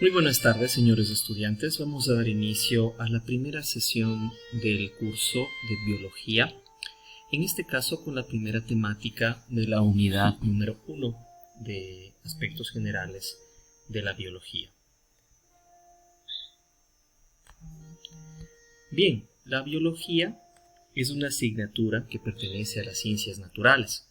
Muy buenas tardes, señores estudiantes. Vamos a dar inicio a la primera sesión del curso de biología, en este caso con la primera temática de la unidad número 1 de aspectos generales de la biología. Bien, la biología es una asignatura que pertenece a las ciencias naturales.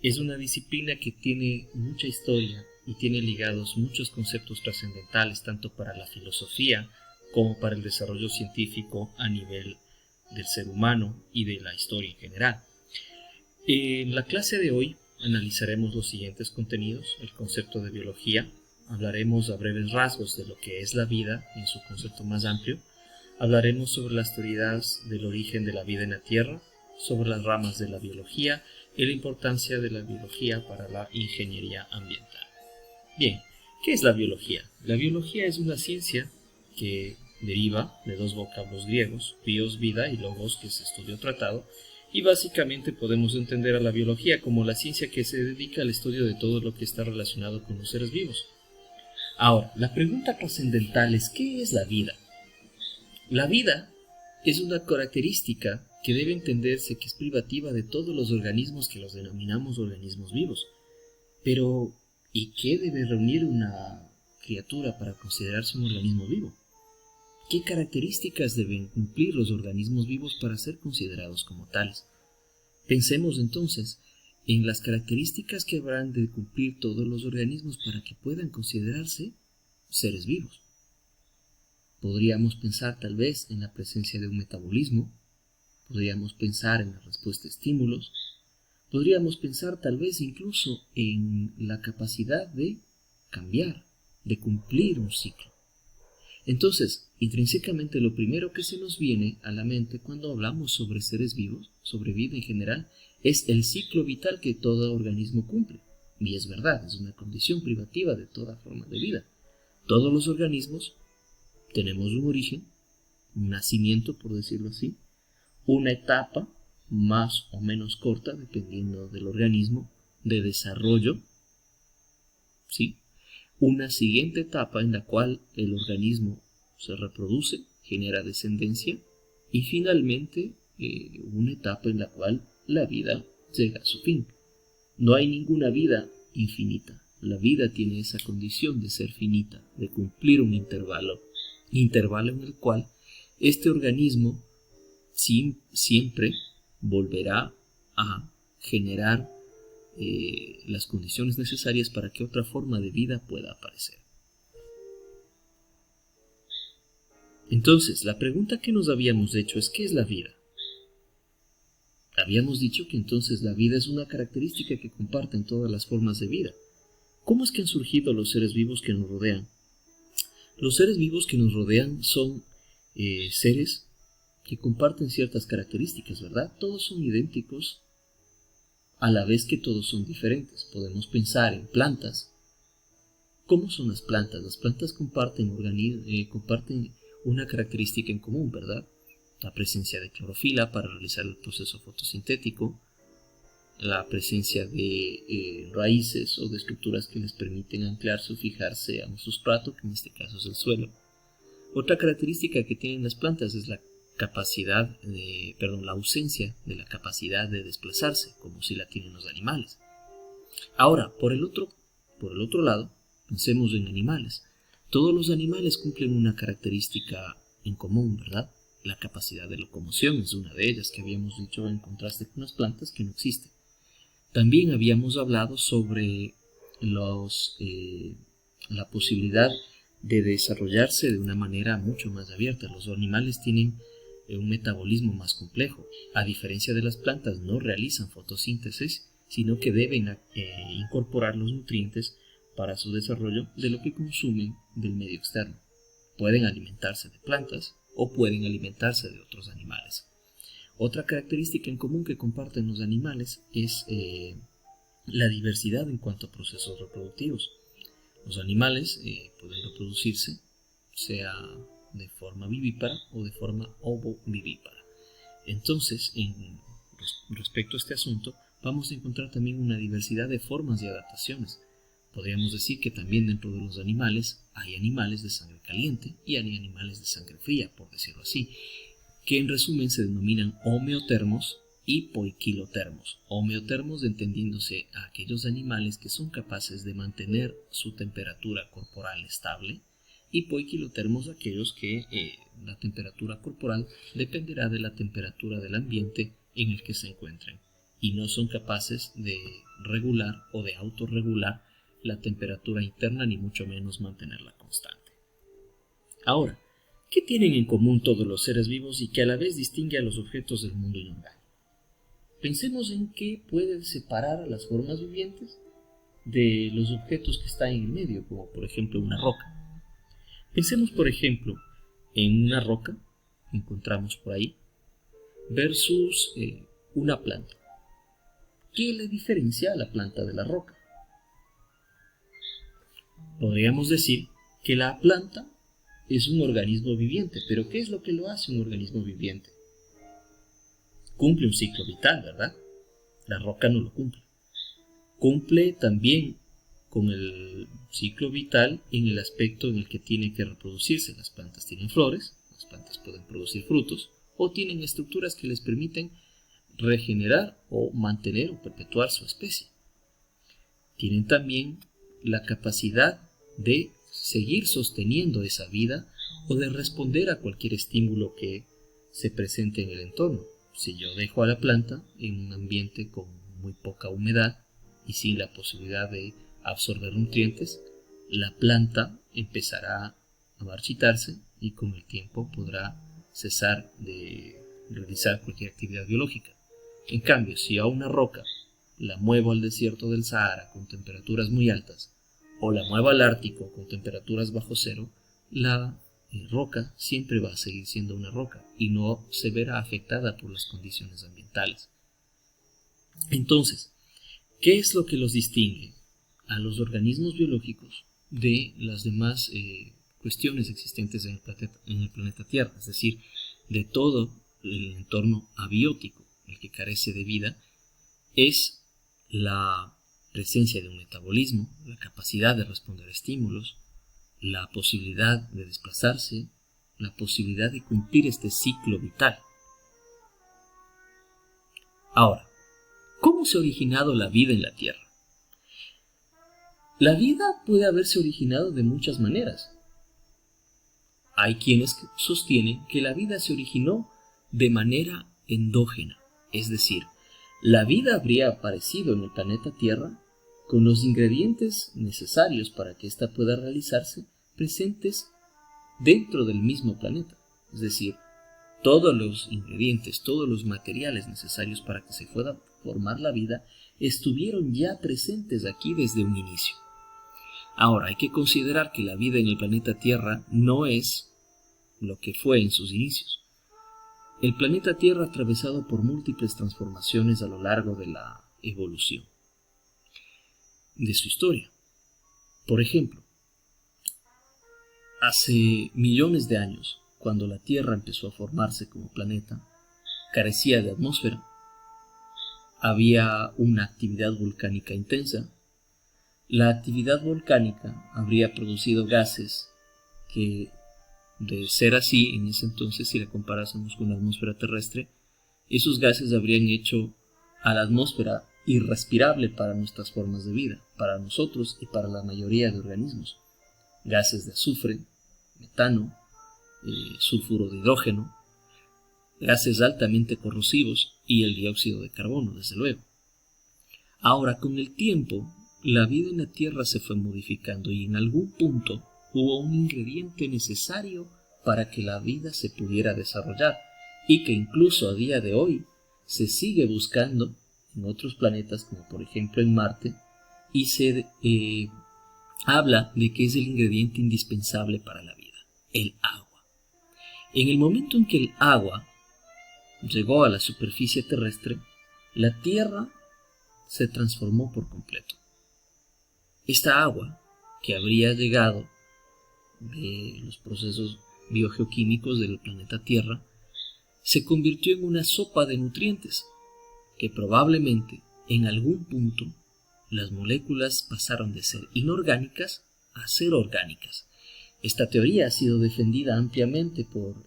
Es una disciplina que tiene mucha historia y tiene ligados muchos conceptos trascendentales tanto para la filosofía como para el desarrollo científico a nivel del ser humano y de la historia en general. En la clase de hoy analizaremos los siguientes contenidos: el concepto de biología, hablaremos a breves rasgos de lo que es la vida en su concepto más amplio, hablaremos sobre las teorías del origen de la vida en la Tierra, sobre las ramas de la biología y la importancia de la biología para la ingeniería ambiental. Bien, ¿qué es la biología? La biología es una ciencia que deriva de dos vocablos griegos, bios, vida, y logos, que es estudio tratado, y básicamente podemos entender a la biología como la ciencia que se dedica al estudio de todo lo que está relacionado con los seres vivos. Ahora, la pregunta trascendental es: ¿qué es la vida? La vida es una característica que debe entenderse que es privativa de todos los organismos que los denominamos organismos vivos. Pero, ¿y qué debe reunir una criatura para considerarse un organismo vivo? ¿Qué características deben cumplir los organismos vivos para ser considerados como tales? Pensemos entonces en las características que habrán de cumplir todos los organismos para que puedan considerarse seres vivos. Podríamos pensar tal vez en la presencia de un metabolismo, podríamos pensar en la respuesta a estímulos, podríamos pensar tal vez incluso en la capacidad de cambiar, de cumplir un ciclo. Entonces, intrínsecamente lo primero que se nos viene a la mente cuando hablamos sobre seres vivos, sobre vida en general, es el ciclo vital que todo organismo cumple. Y es verdad, es una condición privativa de toda forma de vida. Todos los organismos tenemos un origen, un nacimiento, por decirlo así, una etapa más o menos corta, dependiendo del organismo, de desarrollo, ¿sí? Una siguiente etapa en la cual el organismo se reproduce, genera descendencia, y finalmente una etapa en la cual la vida llega a su fin. No hay ninguna vida infinita. La vida tiene esa condición de ser finita, de cumplir un intervalo en el cual este organismo siempre volverá a generar las condiciones necesarias para que otra forma de vida pueda aparecer. Entonces, la pregunta que nos habíamos hecho es: ¿qué es la vida? Habíamos dicho que entonces la vida es una característica que comparten todas las formas de vida. ¿Cómo es que han surgido los seres vivos que nos rodean? Los seres vivos que nos rodean son seres que comparten ciertas características, ¿verdad? Todos son idénticos, a la vez que todos son diferentes. Podemos pensar en plantas. ¿Cómo son las plantas? Las plantas comparten una característica en común, ¿verdad? La presencia de clorofila para realizar el proceso fotosintético, la presencia de raíces o de estructuras que les permiten anclarse o fijarse a un sustrato, que en este caso es el suelo. Otra característica que tienen las plantas es la ausencia de la capacidad de desplazarse, como si la tienen los animales. Ahora, por el otro lado, pensemos en animales. Todos los animales cumplen una característica en común, ¿verdad? La capacidad de locomoción es una de ellas, que habíamos dicho en contraste con las plantas, que no existe. También habíamos hablado sobre la posibilidad de desarrollarse de una manera mucho más abierta. Los animales tienen un metabolismo más complejo. A diferencia de las plantas, no realizan fotosíntesis, sino que deben incorporar los nutrientes para su desarrollo de lo que consumen del medio externo. Pueden alimentarse de plantas o pueden alimentarse de otros animales. Otra característica en común que comparten los animales es la diversidad en cuanto a procesos reproductivos. Los animales pueden reproducirse, sea de forma vivípara o de forma ovovivípara. Entonces, respecto a este asunto, vamos a encontrar también una diversidad de formas y adaptaciones. Podríamos decir que también dentro de los animales hay animales de sangre caliente y hay animales de sangre fría, por decirlo así, que en resumen se denominan homeotermos y poiquilotermos. Homeotermos entendiéndose a aquellos animales que son capaces de mantener su temperatura corporal estable, y poiquilotermos aquellos que la temperatura corporal dependerá de la temperatura del ambiente en el que se encuentren y no son capaces de regular o de autorregular la temperatura interna ni mucho menos mantenerla constante. Ahora, ¿qué tienen en común todos los seres vivos y que a la vez distingue a los objetos del mundo inorgánico? Pensemos en qué puede separar a las formas vivientes de los objetos que están en el medio, como por ejemplo una roca. Pensemos por ejemplo en una roca, encontramos por ahí, versus una planta. ¿Qué le diferencia a la planta de la roca? Podríamos decir que la planta es un organismo viviente, pero ¿qué es lo que lo hace un organismo viviente? Cumple un ciclo vital, ¿verdad? La roca no lo cumple. Cumple también con el ciclo vital en el aspecto en el que tiene que reproducirse. Las plantas tienen flores, las plantas pueden producir frutos o tienen estructuras que les permiten regenerar o mantener o perpetuar su especie. Tienen también la capacidad de seguir sosteniendo esa vida o de responder a cualquier estímulo que se presente en el entorno. Si yo dejo a la planta en un ambiente con muy poca humedad y sin la posibilidad de absorber nutrientes, la planta empezará a marchitarse y con el tiempo podrá cesar de realizar cualquier actividad biológica. En cambio, si a una roca la muevo al desierto del Sahara con temperaturas muy altas o la muevo al Ártico con temperaturas bajo cero, la roca siempre va a seguir siendo una roca y no se verá afectada por las condiciones ambientales. Entonces, ¿qué es lo que los distingue a los organismos biológicos de las demás cuestiones existentes en el planeta Tierra? Es decir, de todo el entorno abiótico, el que carece de vida, es la presencia de un metabolismo, la capacidad de responder a estímulos, la posibilidad de desplazarse, la posibilidad de cumplir este ciclo vital. Ahora, ¿cómo se ha originado la vida en la Tierra? La vida puede haberse originado de muchas maneras. Hay quienes sostienen que la vida se originó de manera endógena, es decir, la vida habría aparecido en el planeta Tierra con los ingredientes necesarios para que ésta pueda realizarse presentes dentro del mismo planeta. Es decir, todos los ingredientes, todos los materiales necesarios para que se pueda formar la vida estuvieron ya presentes aquí desde un inicio. Ahora, hay que considerar que la vida en el planeta Tierra no es lo que fue en sus inicios. El planeta Tierra ha atravesado por múltiples transformaciones a lo largo de la evolución de su historia. Por ejemplo, hace millones de años, cuando la Tierra empezó a formarse como planeta, carecía de atmósfera, había una actividad volcánica intensa. La actividad volcánica habría producido gases que, de ser así, en ese entonces, si la comparásemos con la atmósfera terrestre, esos gases habrían hecho a la atmósfera irrespirable para nuestras formas de vida, para nosotros y para la mayoría de organismos. Gases de azufre, metano, sulfuro de hidrógeno, gases altamente corrosivos y el dióxido de carbono, desde luego. Ahora, con el tiempo, la vida en la Tierra se fue modificando y en algún punto hubo un ingrediente necesario para que la vida se pudiera desarrollar y que incluso a día de hoy se sigue buscando en otros planetas, como por ejemplo en Marte, y se habla de que es el ingrediente indispensable para la vida, el agua. En el momento en que el agua llegó a la superficie terrestre, la Tierra se transformó por completo. Esta agua, que habría llegado de los procesos biogeoquímicos del planeta Tierra, se convirtió en una sopa de nutrientes que probablemente en algún punto las moléculas pasaron de ser inorgánicas a ser orgánicas. Esta teoría ha sido defendida ampliamente por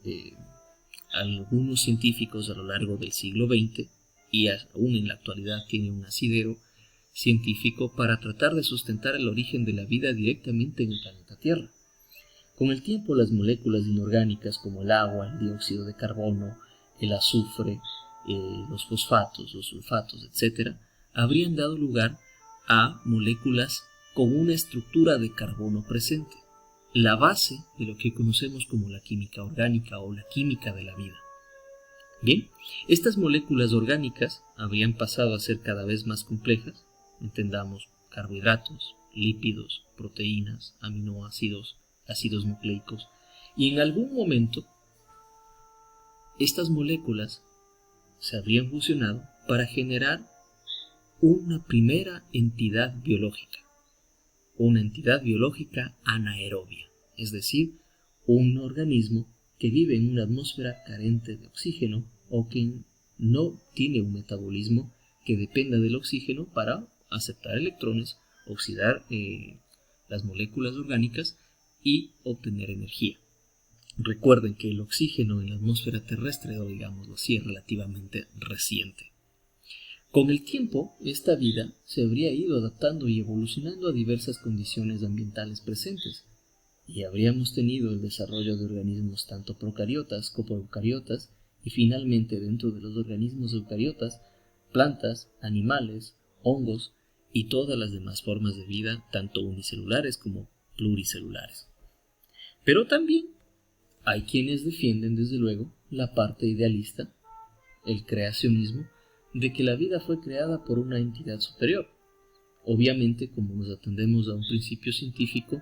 algunos científicos a lo largo del siglo XX y aún en la actualidad tiene un asidero científico para tratar de sustentar el origen de la vida directamente en el planeta Tierra. Con el tiempo, las moléculas inorgánicas como el agua, el dióxido de carbono, el azufre, los fosfatos, los sulfatos, etc., habrían dado lugar a moléculas con una estructura de carbono presente, la base de lo que conocemos como la química orgánica o la química de la vida. Bien, estas moléculas orgánicas habrían pasado a ser cada vez más complejas, entendamos carbohidratos, lípidos, proteínas, aminoácidos, ácidos nucleicos, y en algún momento estas moléculas se habrían fusionado para generar una primera entidad biológica anaerobia, es decir, un organismo que vive en una atmósfera carente de oxígeno o que no tiene un metabolismo que dependa del oxígeno para aceptar electrones, oxidar las moléculas orgánicas y obtener energía. Recuerden que el oxígeno en la atmósfera terrestre, o digámoslo así, es relativamente reciente. Con el tiempo, esta vida se habría ido adaptando y evolucionando a diversas condiciones ambientales presentes, y habríamos tenido el desarrollo de organismos tanto procariotas como eucariotas, y finalmente dentro de los organismos eucariotas, plantas, animales, hongos y todas las demás formas de vida, tanto unicelulares como pluricelulares. Pero también hay quienes defienden, desde luego, la parte idealista, el creacionismo, de que la vida fue creada por una entidad superior. Obviamente, como nos atendemos a un principio científico,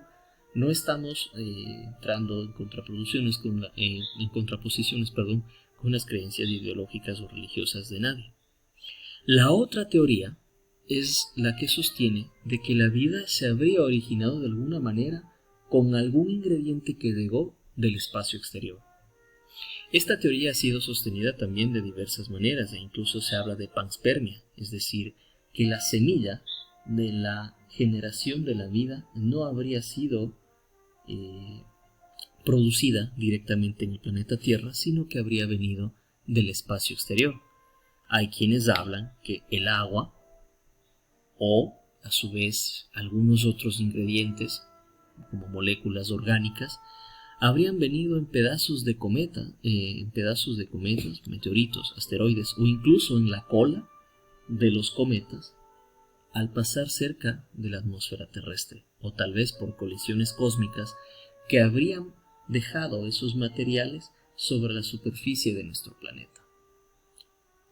no estamos entrando en contraposiciones con las creencias ideológicas o religiosas de nadie. La otra teoría es la que sostiene de que la vida se habría originado de alguna manera con algún ingrediente que llegó del espacio exterior. Esta teoría ha sido sostenida también de diversas maneras e incluso se habla de panspermia, es decir, que la semilla de la generación de la vida no habría sido producida directamente en el planeta Tierra, sino que habría venido del espacio exterior. Hay quienes hablan que el agua o, a su vez, algunos otros ingredientes, como moléculas orgánicas, habrían venido en pedazos de cometas, meteoritos, asteroides o incluso en la cola de los cometas al pasar cerca de la atmósfera terrestre, o tal vez por colisiones cósmicas que habrían dejado esos materiales sobre la superficie de nuestro planeta.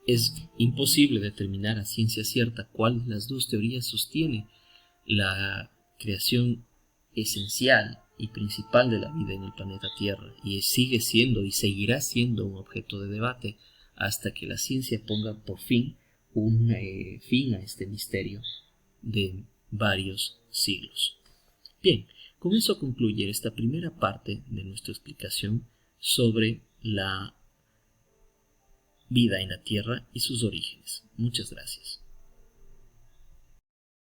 Es imposible determinar a ciencia cierta cuál de las dos teorías sostiene la creación esencial y principal de la vida en el planeta Tierra, y sigue siendo y seguirá siendo un objeto de debate hasta que la ciencia ponga por fin un fin a este misterio de varios siglos. Bien, con eso concluye esta primera parte de nuestra explicación sobre la vida en la Tierra y sus orígenes. Muchas gracias.